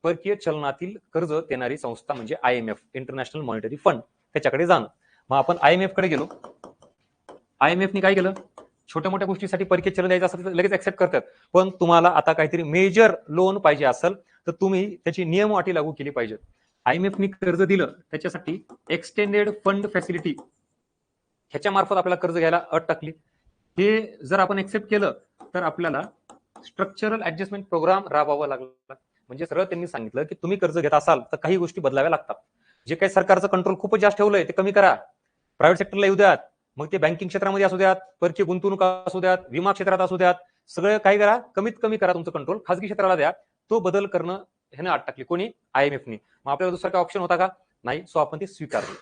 परकीय चलनातील कर्ज देणारी संस्था म्हणजे IMF, इंटरनॅशनल मॉनिटरी फंड, त्याच्याकडे जाणं. मग आपण IMF कडे गेलो. IMF ने काय केलं, छोट्या मोठ्या गोष्टीसाठी परकीय चलन द्यायचं असेल तर लगेच ऍक्सेप्ट करतात, पण तुम्हाला आता काहीतरी मेजर लोन पाहिजे असेल तर तुम्ही त्याची नियम अटी लागू केली पाहिजेत. IMF ने कर्ज दिलं त्याच्यासाठी एक्सटेंडेड फंड फॅसिलिटी ह्याच्या मार्फत आपल्याला कर्ज घ्यायला अट टाकली. हे जर आपण एक्सेप्ट केलं तर आपल्याला स्ट्रक्चरल ऍडजस्टमेंट प्रोग्राम राबवावा लागला. म्हणजे सरळ त्यांनी सांगितलं की तुम्ही कर्ज घेत असाल तर काही गोष्टी बदलाव्या लागतात. जे काही सरकारचं कंट्रोल खूपच जास्त ठेवलंय ते कमी करा. प्रायव्हेट सेक्टरला येऊ द्यात, मग ते बँकिंग क्षेत्रामध्ये असू द्यात, परकीय गुंतवणूक असू द्यात, विमा क्षेत्रात असू द्यात, सगळं काय करा, कमीत कमी करा तुमचं कंट्रोल, खासगी क्षेत्राला द्या. तो बदल करणं ह्याने अट टाकली. कोणी? IMF ने. मग आपल्याला दुसरा काय ऑप्शन होता का? नाही. सो आपण ते स्वीकारले.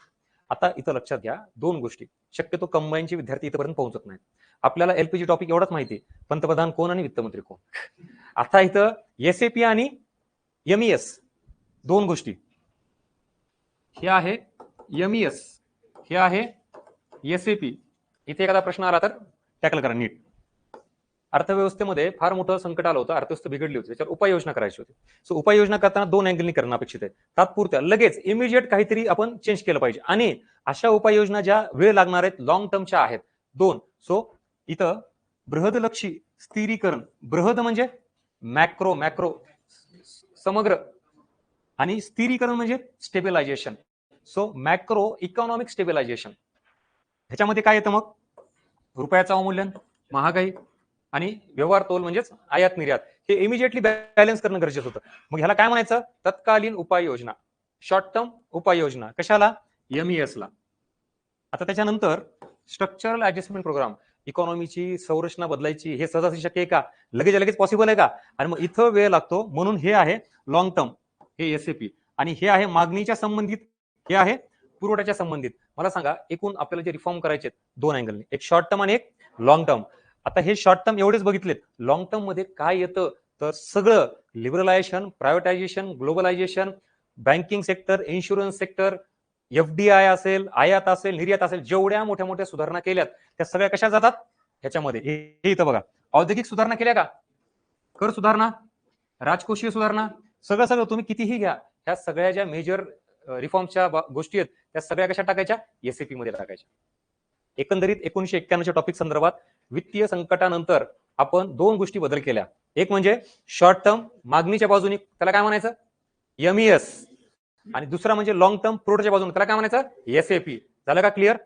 आता इथं लक्षात घ्या दोन गोष्टी. शक्यतो कंबाईनचे विद्यार्थी इथपर्यंत पोहोचत नाहीत. आपल्याला LPG टॉपिक एवढाच माहिती, पंतप्रधान कोण आणि वित्तमंत्री कोण. आता इथं SAP आणि MES दोन गोष्टी. हे आहे MES, हे आहे SAP. इथे एखादा प्रश्न आला तर टॅकल करा नीट. अर्थव्यवस्थेमध्ये फार मोठं संकट आलं होतं, अर्थव्यवस्था बिघडली होती, त्याच्यावर उपाययोजना करायची होती. सो उपाययोजना करताना दोन अँगलनी करणं अपेक्षित आहे. तात्पुरत्या लगेच इमिजिएट काहीतरी आपण चेंज केलं पाहिजे आणि अशा उपाययोजना ज्या वेळ लागणार आहेत, लॉंग टर्मच्या आहेत दोन. सो इथं बृहदलक्षी स्थिरीकरण, बृहद म्हणजे मॅक्रो, मॅक्रो समग्र, आणि स्थिरीकरण म्हणजे stabilisation. So macro economic stabilisation ह्याच्यामध्ये काय येतं मग? रुपयाचं अवमूल्यन, महागाई आणि व्यवहार तोल म्हणजेच आयात निर्यात, हे इमिजिएटली बॅलन्स करणं गरजेचं होतं. मग ह्याला काय म्हणायचं? तत्कालीन उपाययोजना, शॉर्ट टर्म उपाययोजना. कशाला? MES ला. आता त्याच्यानंतर स्ट्रक्चरल ऍडजस्टमेंट प्रोग्राम, इकॉनॉमीची संरचना बदलायची, हे सहजासहजी शक्य आहे का? लगेच पॉसिबल आहे का? आणि मग इथं वेळ लागतो, म्हणून हे आहे लॉंग टर्म, हे SAP, आणि हे आहे मागणीच्या संबंधित, हे आहे पुरवठ्याच्या संबंधित. मला सांगा, एकूण आपल्याला जे रिफॉर्म करायचे दोन अँगलने, एक शॉर्ट टर्म आणि एक लॉंग टर्म. आता हे शॉर्ट टर्म एवढेच बघितलेत. लॉंग टर्म मध्ये काय येतं तर सगळं liberalisation, privatisation, globalisation, banking sector, insurance sector, FDI असेल, आयात असेल, निर्यात असेल, जेवढ्या मोठ्या मोठ्या सुधारणा केल्यात त्या सगळ्या कशा जातात ह्याच्यामध्ये. हे इथं बघा, औद्योगिक सुधारणा केल्या का, कर सुधारणा, राजकोषीय सुधारणा, सगळं तुम्ही कितीही घ्या, ह्या सगळ्या ज्या मेजर रिफॉर्मच्या गोष्टी आहेत त्या सगळ्या कशा टाकायच्या? SAP मध्ये टाकायच्या. एकंदरीत 1991च्या टॉपिक संदर्भात वित्तीय संकटानंतर आपण दोन गोष्टी बदल केल्या. एक म्हणजे शॉर्ट टर्म मागणीच्या बाजूने, त्याला काय म्हणायचं? MES, आणि दुसरा म्हणजे लॉंग टर्म पुरवठ्याच्या बाजूने, त्याला काय म्हणायचं? SAP. झालं का क्लिअर?